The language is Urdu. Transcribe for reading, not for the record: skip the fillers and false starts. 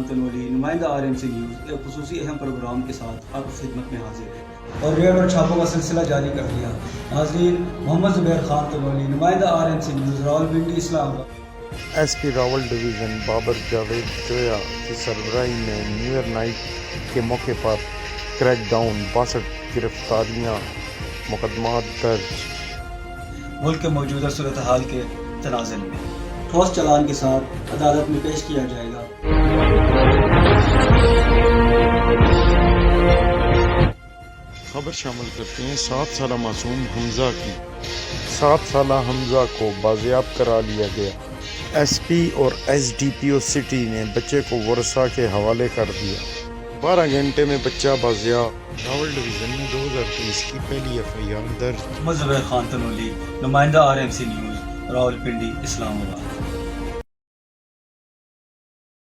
خان تنولی نمائندہ RMC نیوز ایک خصوصی اہم پروگرام کے ساتھ آپ کی خدمت میں حاضر ہے اور ریڈ اور چھاپوں کا سلسلہ جاری کر دیا۔ ناظرین، محمد زبیر خان تنولی نمائندہ RMC news Rawalpindi Islamabad. S P Rawal division Babar Javed Joya کی سربراہی میں نیو ایئر نائٹ کے موقع پر کریک ڈاؤن، 62 گرفتاریاں، مقدمات درج۔ ملک کے موجودہ صورتحال کے تناظر میں ٹھوس چالان کے ساتھ عدالت میں پیش کیا جائے گا۔ خبر شامل کرتے ہیں 7 سالہ معصوم حمزہ کی۔ 7 سالہ حمزہ کو بازیاب کرا لیا گیا۔ ایس پی اور SDPO سٹی نے بچے کو ورثاء کے حوالے کر دیا۔ 12 گھنٹے میں بچہ بازیاب۔ راول ڈویژن میں 2023 کی پہلی FIR درج۔ محمد زبیر خان تنولی نمائندہ RMC نیوز راولپنڈی اسلام آباد۔